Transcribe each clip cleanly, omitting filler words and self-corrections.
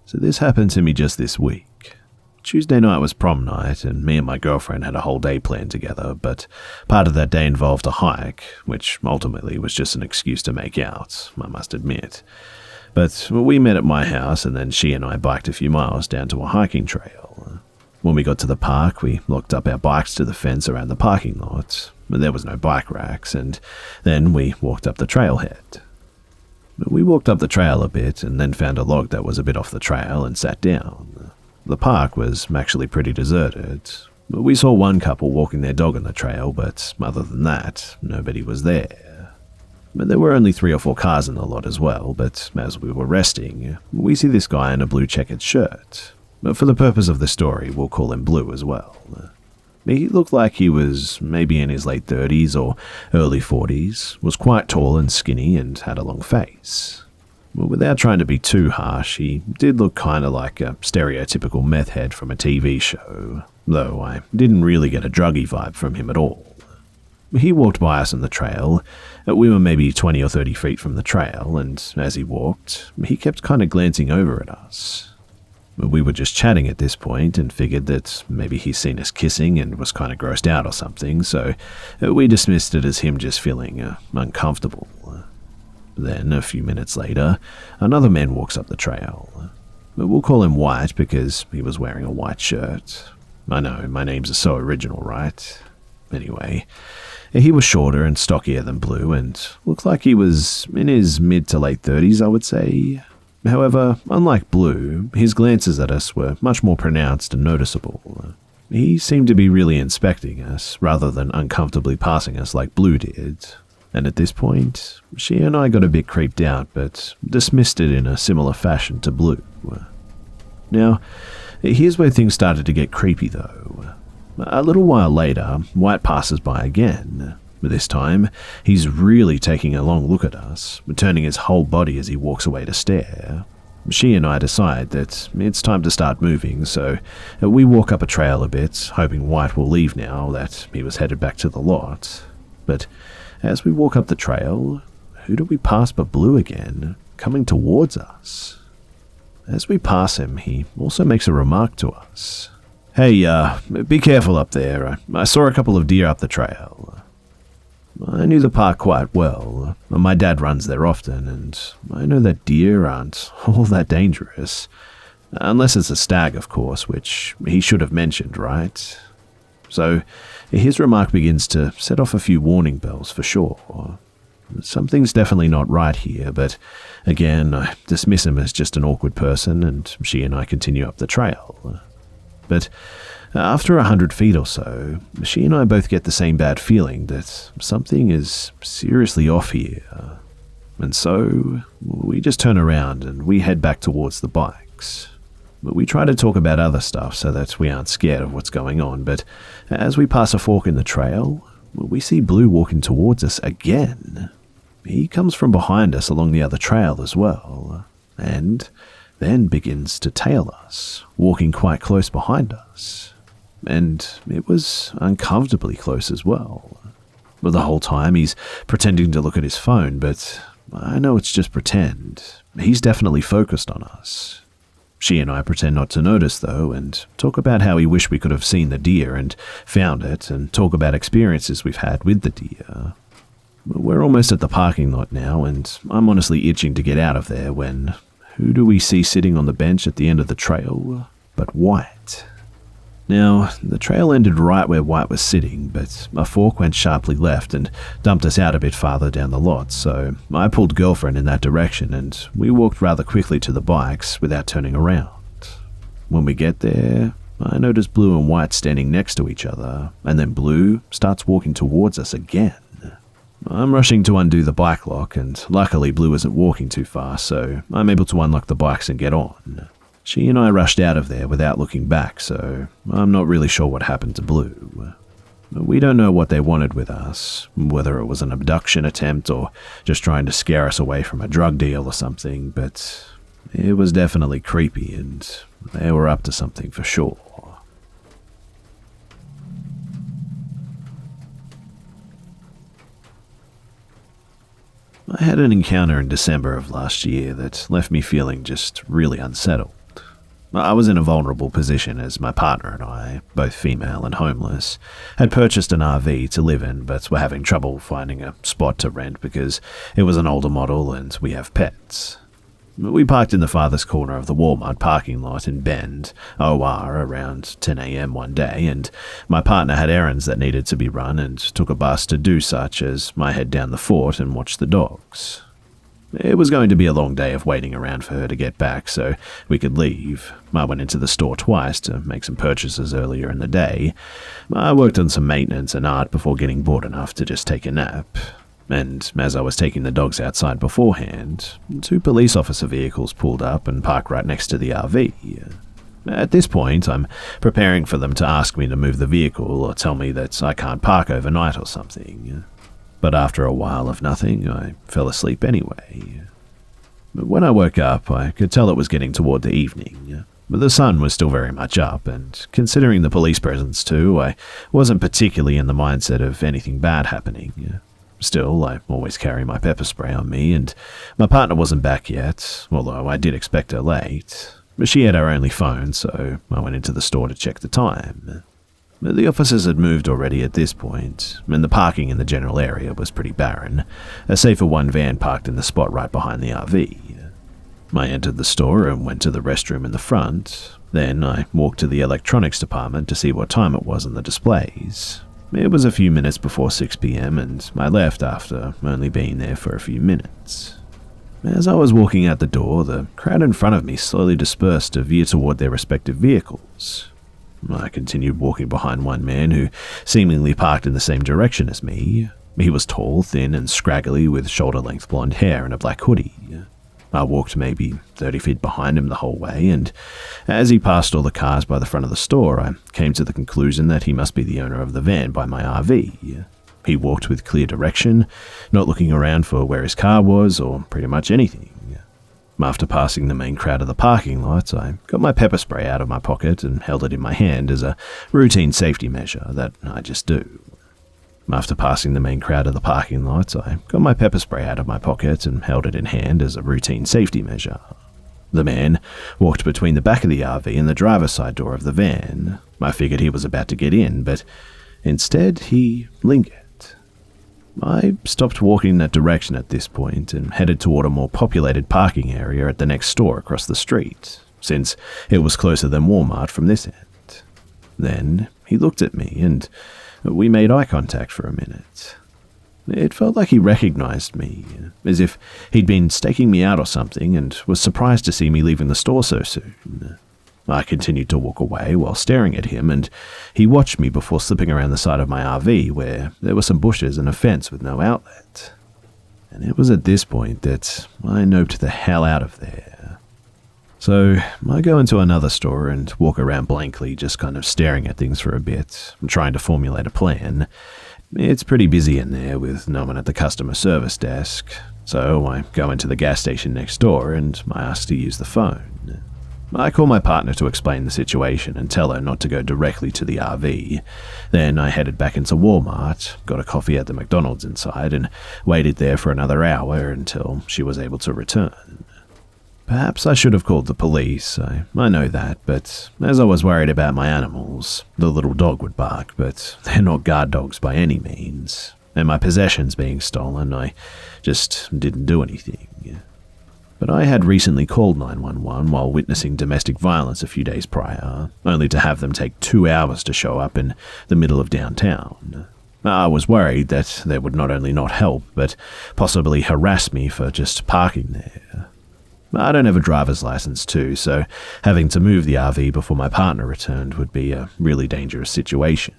So this happened to me just this week. Tuesday night was prom night, and me and my girlfriend had a whole day planned together, but part of that day involved a hike, which ultimately was just an excuse to make out, I must admit. But we met at my house, and then she and I biked a few miles down to a hiking trail. When we got to the park, we locked up our bikes to the fence around the parking lot. There was no bike racks, and then we walked up the trailhead. We walked up the trail a bit and then found a log that was a bit off the trail and sat down. The park was actually pretty deserted. We saw one couple walking their dog on the trail, but other than that, nobody was there. There were only 3 or 4 cars in the lot as well, but as we were resting, we see this guy in a blue checkered shirt. But for the purpose of the story, we'll call him Blue as well. He looked like he was maybe in his late 30s or early 40s, was quite tall and skinny and had a long face. Without trying to be too harsh, he did look kind of like a stereotypical meth head from a TV show, though I didn't really get a druggy vibe from him at all. He walked by us on the trail. We were maybe 20 or 30 feet from the trail, and as he walked, he kept kind of glancing over at us. We were just chatting at this point and figured that maybe he's seen us kissing and was kind of grossed out or something, so we dismissed it as him just feeling uncomfortable. Then, a few minutes later, another man walks up the trail. We'll call him White because he was wearing a white shirt. I know, my names are so original, right? Anyway, he was shorter and stockier than Blue and looked like he was in his mid to late 30s, I would say. However, unlike Blue, his glances at us were much more pronounced and noticeable. He seemed to be really inspecting us, rather than uncomfortably passing us like Blue did. And at this point, she and I got a bit creeped out, but dismissed it in a similar fashion to Blue. Now, here's where things started to get creepy though. A little while later, White passes by again. This time, he's really taking a long look at us, turning his whole body as he walks away to stare. She and I decide that it's time to start moving, so we walk up a trail a bit, hoping White will leave now that he was headed back to the lot. But as we walk up the trail, who do we pass but Blue again, coming towards us? As we pass him, he also makes a remark to us. "Hey, be careful up there. I saw a couple of deer up the trail." I knew the park quite well. My dad runs there often, and I know that deer aren't all that dangerous. Unless it's a stag, of course, which he should have mentioned, right? So his remark begins to set off a few warning bells for sure. Something's definitely not right here, but again, I dismiss him as just an awkward person, and she and I continue up the trail. But after 100 feet or so, she and I both get the same bad feeling that something is seriously off here. And so we just turn around and we head back towards the bikes. But we try to talk about other stuff so that we aren't scared of what's going on, but as we pass a fork in the trail, we see Blue walking towards us again. He comes from behind us along the other trail as well, and then begins to tail us, walking quite close behind us. And it was uncomfortably close as well. But the whole time he's pretending to look at his phone, but I know it's just pretend. He's definitely focused on us. She and I pretend not to notice though, and talk about how we wish we could have seen the deer and found it, and talk about experiences we've had with the deer. We're almost at the parking lot now, and I'm honestly itching to get out of there when who do we see sitting on the bench at the end of the trail but White? Now, the trail ended right where White was sitting, but a fork went sharply left and dumped us out a bit farther down the lot, so I pulled girlfriend in that direction and we walked rather quickly to the bikes without turning around. When we get there, I notice Blue and White standing next to each other, and then Blue starts walking towards us again. I'm rushing to undo the bike lock, and luckily Blue isn't walking too fast, so I'm able to unlock the bikes and get on. She and I rushed out of there without looking back, so I'm not really sure what happened to Blue. We don't know what they wanted with us, whether it was an abduction attempt or just trying to scare us away from a drug deal or something, but it was definitely creepy and they were up to something for sure. I had an encounter in December of last year that left me feeling just really unsettled. I was in a vulnerable position as my partner and I, both female and homeless, had purchased an RV to live in but were having trouble finding a spot to rent because it was an older model and we have pets. We parked in the farthest corner of the Walmart parking lot in Bend, OR, around 10 a.m. one day, and my partner had errands that needed to be run and took a bus to do such as I head down the fort and watch the dogs. It was going to be a long day of waiting around for her to get back so we could leave. I went into the store twice to make some purchases earlier in the day. I worked on some maintenance and art before getting bored enough to just take a nap. And as I was taking the dogs outside beforehand, 2 police officer vehicles pulled up and parked right next to the RV. At this point, I'm preparing for them to ask me to move the vehicle or tell me that I can't park overnight or something. But after a while of nothing, I fell asleep anyway. When I woke up, I could tell it was getting toward the evening. But the sun was still very much up, and considering the police presence too, I wasn't particularly in the mindset of anything bad happening. Still, I always carry my pepper spray on me, and my partner wasn't back yet, although I did expect her late. She had her only phone, so I went into the store to check the time. The officers had moved already at this point, and the parking in the general area was pretty barren, save for one van parked in the spot right behind the RV. I entered the store and went to the restroom in the front. Then I walked to the electronics department to see what time it was on the displays. It was a few minutes before 6 p.m. and I left after only being there for a few minutes. As I was walking out the door, the crowd in front of me slowly dispersed to veer toward their respective vehicles. I continued walking behind one man who seemingly parked in the same direction as me. He was tall, thin, and scraggly with shoulder-length blonde hair and a black hoodie. I walked maybe 30 feet behind him the whole way, and as he passed all the cars by the front of the store, I came to the conclusion that he must be the owner of the van by my RV. He walked with clear direction, not looking around for where his car was or pretty much anything. After passing the main crowd of the parking lot, I got my pepper spray out of my pocket and held it in my hand as a routine safety measure that I just do. After passing the main crowd of the parking lot, I got my pepper spray out of my pocket and held it in hand as a routine safety measure. The man walked between the back of the RV and the driver's side door of the van. I figured he was about to get in, but instead he lingered. I stopped walking in that direction at this point and headed toward a more populated parking area at the next store across the street, since it was closer than Walmart from this end. Then he looked at me and we made eye contact for a minute. It felt like he recognized me, as if he'd been staking me out or something and was surprised to see me leaving the store so soon. I continued to walk away while staring at him, and he watched me before slipping around the side of my RV where there were some bushes and a fence with no outlet. And it was at this point that I noped the hell out of there. So I go into another store and walk around blankly, just kind of staring at things for a bit, trying to formulate a plan. It's pretty busy in there with no one at the customer service desk, so I go into the gas station next door and I ask to use the phone. I call my partner to explain the situation and tell her not to go directly to the RV. Then I headed back into Walmart, got a coffee at the McDonald's inside, and waited there for another hour until she was able to return. Perhaps I should have called the police, I know that, but as I was worried about my animals, the little dog would bark, but they're not guard dogs by any means, and my possessions being stolen, I just didn't do anything. But I had recently called 911 while witnessing domestic violence a few days prior, only to have them take 2 hours to show up in the middle of downtown. I was worried that they would not only not help, but possibly harass me for just parking there. I don't have a driver's license too, so having to move the RV before my partner returned would be a really dangerous situation.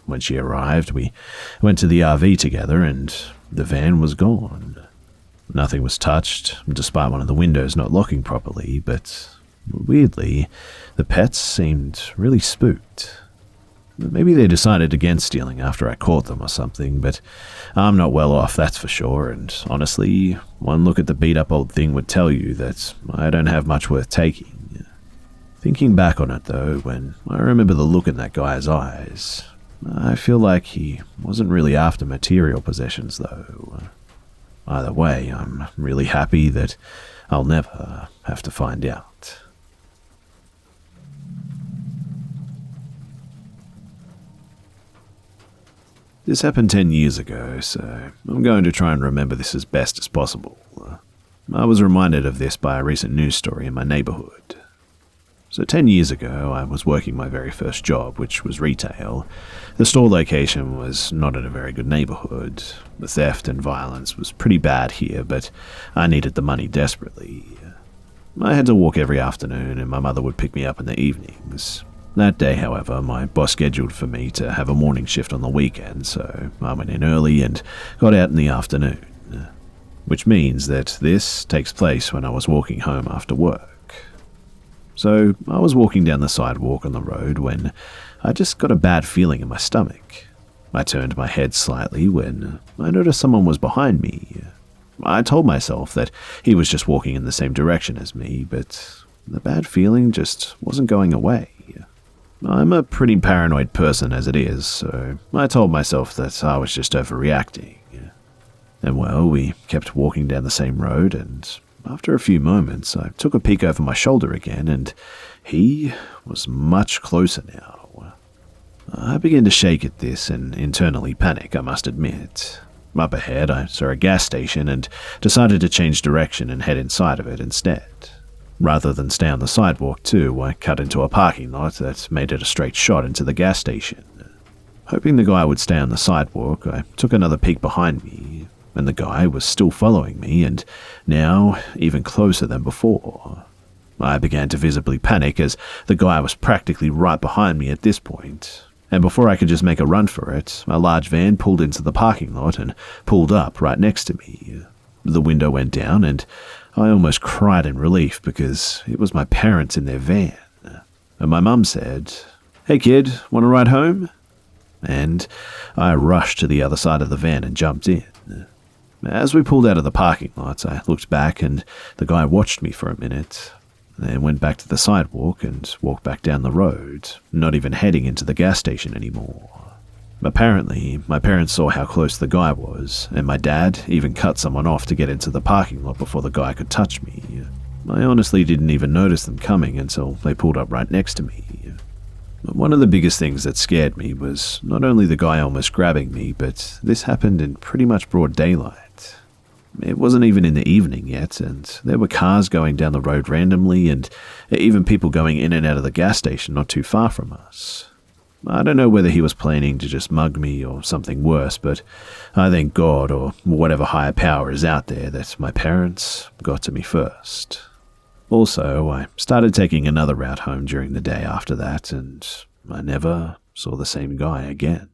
When she arrived, we went to the RV together and the van was gone. Nothing was touched, despite one of the windows not locking properly, but weirdly, the pets seemed really spooked. Maybe they decided against stealing after I caught them or something, but I'm not well off, that's for sure, and honestly, one look at the beat-up old thing would tell you that I don't have much worth taking. Thinking back on it, though, when I remember the look in that guy's eyes, I feel like he wasn't really after material possessions, though. Either way, I'm really happy that I'll never have to find out. This happened 10 years ago, so I'm going to try and remember this as best as possible. I was reminded of this by a recent news story in my neighborhood. So 10 years ago, I was working my very first job, which was retail. The store location was not in a very good neighborhood. The theft and violence was pretty bad here, but I needed the money desperately. I had to walk every afternoon, and my mother would pick me up in the evenings. That day, however, my boss scheduled for me to have a morning shift on the weekend, so I went in early and got out in the afternoon. Which means that this takes place when I was walking home after work. So I was walking down the sidewalk on the road when I just got a bad feeling in my stomach. I turned my head slightly when I noticed someone was behind me. I told myself that he was just walking in the same direction as me, but the bad feeling just wasn't going away. I'm a pretty paranoid person as it is, so I told myself that I was just overreacting. And well, we kept walking down the same road, and after a few moments, I took a peek over my shoulder again, and he was much closer now. I began to shake at this and internally panic, I must admit. Up ahead, I saw a gas station and decided to change direction and head inside of it instead. Rather than stay on the sidewalk too, I cut into a parking lot that made it a straight shot into the gas station. Hoping the guy would stay on the sidewalk, I took another peek behind me, and the guy was still following me, and now even closer than before. I began to visibly panic as the guy was practically right behind me at this point, and before I could just make a run for it, a large van pulled into the parking lot and pulled up right next to me. The window went down, and I almost cried in relief because it was my parents in their van. And my mum said, "Hey kid, want to ride home?" And I rushed to the other side of the van and jumped in. As we pulled out of the parking lot, I looked back and the guy watched me for a minute, then went back to the sidewalk and walked back down the road, not even heading into the gas station anymore. Apparently, my parents saw how close the guy was, and my dad even cut someone off to get into the parking lot before the guy could touch me. I honestly didn't even notice them coming until they pulled up right next to me. But one of the biggest things that scared me was not only the guy almost grabbing me, but this happened in pretty much broad daylight. It wasn't even in the evening yet, and there were cars going down the road randomly, and even people going in and out of the gas station not too far from us. I don't know whether he was planning to just mug me or something worse, but I thank God or whatever higher power is out there that my parents got to me first. Also, I started taking another route home during the day after that, and I never saw the same guy again.